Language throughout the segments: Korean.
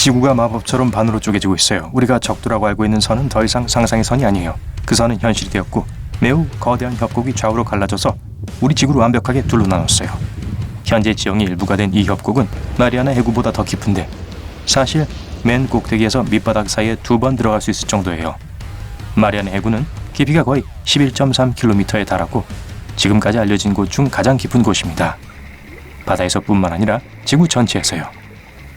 지구가 마법처럼 반으로 쪼개지고 있어요. 우리가 적도라고 알고 있는 선은 더 이상 상상의 선이 아니에요. 그 선은 현실이 되었고 매우 거대한 협곡이 좌우로 갈라져서 우리 지구를 완벽하게 둘로 나눴어요. 현재 지형이 일부가 된 이 협곡은 마리아나 해구보다 더 깊은데 사실 맨 꼭대기에서 밑바닥 사이에 2번 들어갈 수 있을 정도예요. 마리아나 해구는 깊이가 거의 11.3km에 달하고 지금까지 알려진 곳 중 가장 깊은 곳입니다. 바다에서뿐만 아니라 지구 전체에서요.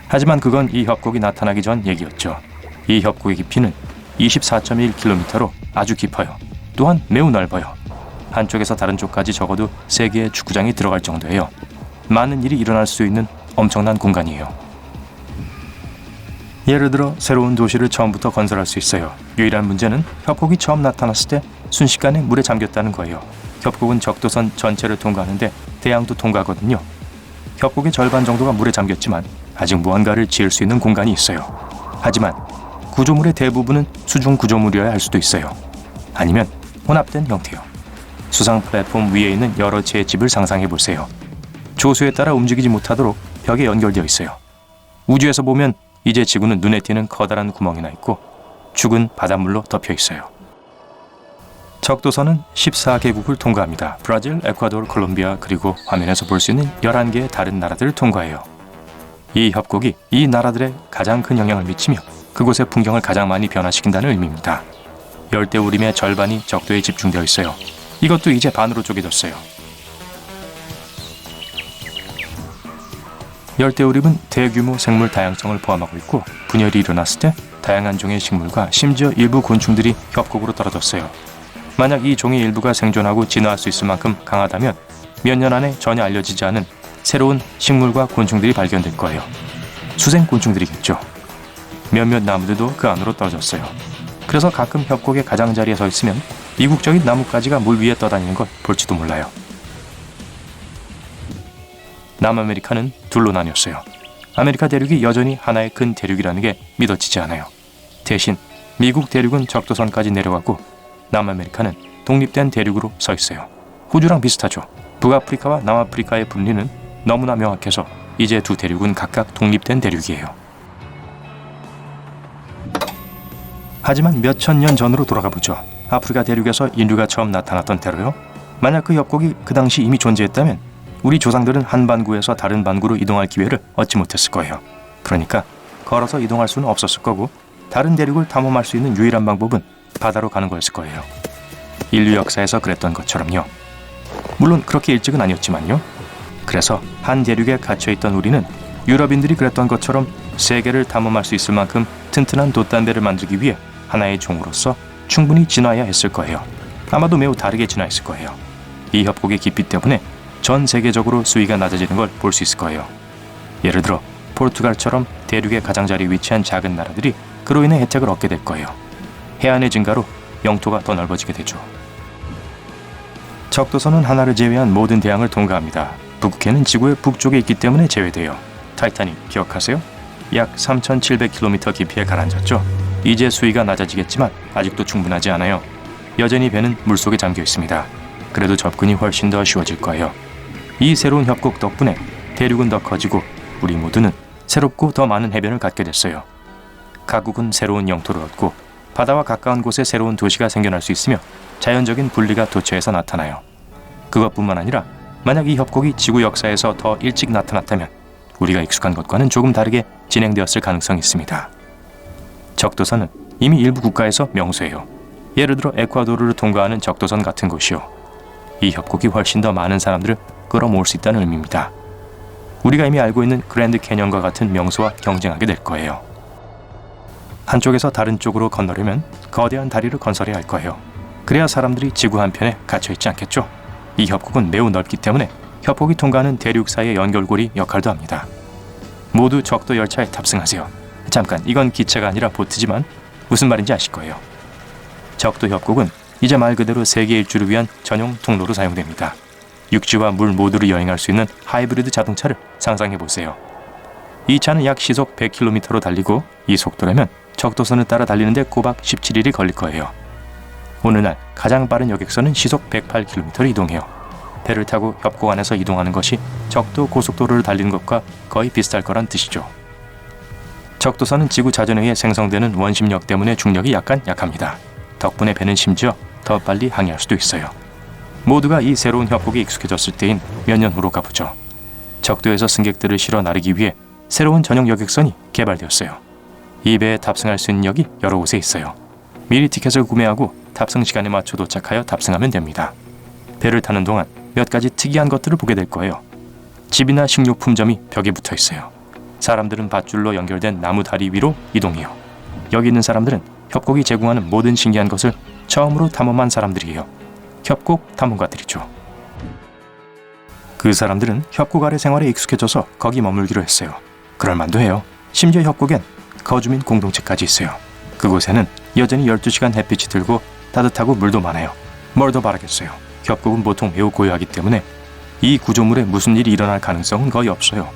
하지만 그건 이 협곡이 나타나기 전 얘기였죠. 이 협곡의 깊이는 24.1km로 아주 깊어요. 또한 매우 넓어요. 한쪽에서 다른 쪽까지 적어도 3개의 축구장이 들어갈 정도예요. 많은 일이 일어날 수 있는 엄청난 공간이에요. 예를 들어 새로운 도시를 처음부터 건설할 수 있어요. 유일한 문제는 협곡이 처음 나타났을 때 순식간에 물에 잠겼다는 거예요. 협곡은 적도선 전체를 통과하는데 대양도 통과하거든요. 협곡의 절반 정도가 물에 잠겼지만 아직 무언가를 지을 수 있는 공간이 있어요. 하지만 구조물의 대부분은 수중 구조물이어야 할 수도 있어요. 아니면 혼합된 형태요. 수상 플랫폼 위에 있는 여러 채의 집을 상상해 보세요. 조수에 따라 움직이지 못하도록 벽에 연결되어 있어요. 우주에서 보면 이제 지구는 눈에 띄는 커다란 구멍이 나 있고 죽은 바닷물로 덮여 있어요. 적도선은 14개국을 통과합니다. 브라질, 에콰도르, 콜롬비아 그리고 화면에서 볼 수 있는 11개의 다른 나라들을 통과해요. 이 협곡이 이 나라들에 가장 큰 영향을 미치며 그곳의 풍경을 가장 많이 변화시킨다는 의미입니다. 열대우림의 절반이 적도에 집중되어 있어요. 이것도 이제 반으로 쪼개졌어요. 열대우림은 대규모 생물 다양성을 포함하고 있고 분열이 일어났을 때 다양한 종의 식물과 심지어 일부 곤충들이 협곡으로 떨어졌어요. 만약 이 종의 일부가 생존하고 진화할 수 있을 만큼 강하다면 몇 년 안에 전혀 알려지지 않은 새로운 식물과 곤충들이 발견될 거예요. 수생 곤충들이겠죠. 몇몇 나무들도 그 안으로 떨어졌어요. 그래서 가끔 협곡의 가장자리에 서 있으면 이국적인 나뭇가지가 물 위에 떠다니는 걸 볼지도 몰라요. 남아메리카는 둘로 나뉘었어요. 아메리카 대륙이 여전히 하나의 큰 대륙이라는 게 믿어지지 않아요. 대신 미국 대륙은 적도선까지 내려가고 남아메리카는 독립된 대륙으로 서 있어요. 호주랑 비슷하죠. 북아프리카와 남아프리카의 분리는 너무나 명확해서 이제 두 대륙은 각각 독립된 대륙이에요. 하지만 몇천 년 전으로 돌아가 보죠. 아프리카 대륙에서 인류가 처음 나타났던 때로요. 만약 그 협곡이 그 당시 이미 존재했다면 우리 조상들은 한 반구에서 다른 반구로 이동할 기회를 얻지 못했을 거예요. 그러니까 걸어서 이동할 수는 없었을 거고 다른 대륙을 탐험할 수 있는 유일한 방법은 바다로 가는 거였을 거예요. 인류 역사에서 그랬던 것처럼요. 물론 그렇게 일찍은 아니었지만요. 그래서 한 대륙에 갇혀있던 우리는 유럽인들이 그랬던 것처럼 세계를 탐험할 수 있을 만큼 튼튼한 돛담배를 만들기 위해 하나의 종으로서 충분히 진화해야 했을 거예요. 아마도 매우 다르게 진화했을 거예요. 이 협곡의 깊이 때문에 전 세계적으로 수위가 낮아지는 걸 볼 수 있을 거예요. 예를 들어 포르투갈처럼 대륙의 가장자리에 위치한 작은 나라들이 그로 인해 혜택을 얻게 될 거예요. 해안의 증가로 영토가 더 넓어지게 되죠. 적도선은 하나를 제외한 모든 대양을 통과합니다. 북극해는 지구의 북쪽에 있기 때문에 제외돼요. 타이타닉 기억하세요? 약 3,700km 깊이에 가라앉았죠. 이제 수위가 낮아지겠지만 아직도 충분하지 않아요. 여전히 배는 물속에 잠겨 있습니다. 그래도 접근이 훨씬 더 쉬워질 거예요. 이 새로운 협곡 덕분에 대륙은 더 커지고 우리 모두는 새롭고 더 많은 해변을 갖게 됐어요. 각국은 새로운 영토를 얻고 바다와 가까운 곳에 새로운 도시가 생겨날 수 있으며 자연적인 분리가 도처에서 나타나요. 그것뿐만 아니라 만약 이 협곡이 지구 역사에서 더 일찍 나타났다면 우리가 익숙한 것과는 조금 다르게 진행되었을 가능성이 있습니다. 적도선은 이미 일부 국가에서 명소예요. 예를 들어 에콰도르를 통과하는 적도선 같은 곳이요. 이 협곡이 훨씬 더 많은 사람들을 끌어모을 수 있다는 의미입니다. 우리가 이미 알고 있는 그랜드 캐년과 같은 명소와 경쟁하게 될 거예요. 한쪽에서 다른 쪽으로 건너려면 거대한 다리를 건설해야 할 거예요. 그래야 사람들이 지구 한편에 갇혀있지 않겠죠. 이 협곡은 매우 넓기 때문에 협곡이 통과하는 대륙 사이의 연결고리 역할도 합니다. 모두 적도 열차에 탑승하세요. 잠깐, 이건 기차가 아니라 보트지만 무슨 말인지 아실 거예요. 적도 협곡은 이제 말 그대로 세계 일주를 위한 전용 통로로 사용됩니다. 육지와 물 모두를 여행할 수 있는 하이브리드 자동차를 상상해 보세요. 이 차는 약 시속 100km로 달리고 이 속도라면 적도선을 따라 달리는데 꼬박 17일이 걸릴 거예요. 어느 날 가장 빠른 여객선은 시속 108km로 이동해요. 배를 타고 협곡 안에서 이동하는 것이 적도 고속도로를 달리는 것과 거의 비슷할 거란 뜻이죠. 적도선은 지구 자전에 의해 생성되는 원심력 때문에 중력이 약합니다. 덕분에 배는 심지어 더 빨리 항해할 수도 있어요. 모두가 이 새로운 협곡에 익숙해졌을 때인 몇 년 후로 가보죠. 적도에서 승객들을 실어 나르기 위해 새로운 전용 여객선이 개발되었어요. 이 배에 탑승할 수 있는 역이 여러 곳에 있어요. 미리 티켓을 구매하고 탑승 시간에 맞춰 도착하여 탑승하면 됩니다. 배를 타는 동안 몇 가지 특이한 것들을 보게 될 거예요. 집이나 식료품점이 벽에 붙어 있어요. 사람들은 밧줄로 연결된 나무 다리 위로 이동해요. 여기 있는 사람들은 협곡이 제공하는 모든 신기한 것을 처음으로 탐험한 사람들이에요. 협곡 탐험가들이죠. 그 사람들은 협곡 아래 생활에 익숙해져서 거기 머물기로 했어요. 그럴만도 해요. 심지어 협곡엔 거주민 공동체까지 있어요. 그곳에는 여전히 12시간 햇빛이 들고 따뜻하고 물도 많아요. 뭘 더 바라겠어요. 협곡은 보통 매우 고요하기 때문에 이 구조물에 무슨 일이 일어날 가능성은 거의 없어요.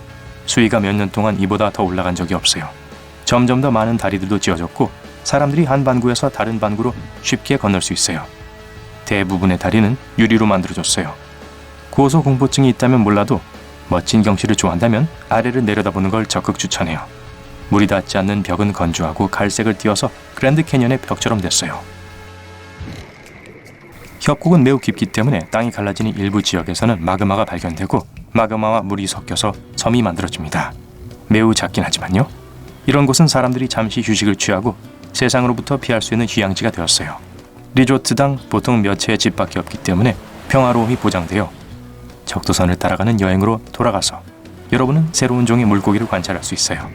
수위가 몇 년 동안 이보다 더 올라간 적이 없어요. 점점 더 많은 다리들도 지어졌고 사람들이 한 반구에서 다른 반구로 쉽게 건널 수 있어요. 대부분의 다리는 유리로 만들어졌어요. 고소공포증이 있다면 몰라도 멋진 경치를 좋아한다면 아래를 내려다보는 걸 적극 추천해요. 물이 닿지 않는 벽은 건조하고 갈색을 띄어서 그랜드 캐년의 벽처럼 됐어요. 협곡은 매우 깊기 때문에 땅이 갈라지는 일부 지역에서는 마그마가 발견되고 마그마와 물이 섞여서 섬이 만들어집니다. 매우 작긴 하지만요. 이런 곳은 사람들이 잠시 휴식을 취하고 세상으로부터 피할 수 있는 휴양지가 되었어요. 리조트당 보통 몇 채의 집밖에 없기 때문에 평화로움이 보장되어 적도선을 따라가는 여행으로 돌아가서 여러분은 새로운 종의 물고기를 관찰할 수 있어요.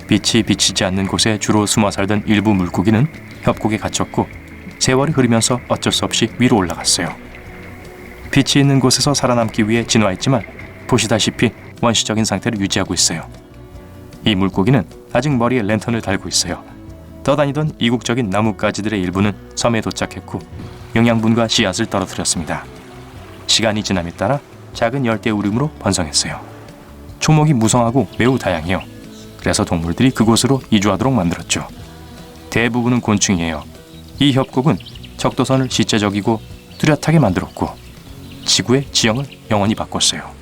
빛이 비치지 않는 곳에 주로 숨어 살던 일부 물고기는 협곡에 갇혔고 세월이 흐르면서 어쩔 수 없이 위로 올라갔어요. 빛이 있는 곳에서 살아남기 위해 진화했지만 보시다시피 원시적인 상태를 유지하고 있어요. 이 물고기는 아직 머리에 랜턴을 달고 있어요. 떠다니던 이국적인 나뭇가지들의 일부는 섬에 도착했고 영양분과 씨앗을 떨어뜨렸습니다. 시간이 지남에 따라 작은 열대 우림으로 번성했어요. 초목이 무성하고 매우 다양해요. 그래서 동물들이 그곳으로 이주하도록 만들었죠. 대부분은 곤충이에요. 이 협곡은 적도선을 실제적이고 뚜렷하게 만들었고 지구의 지형을 영원히 바꿨어요.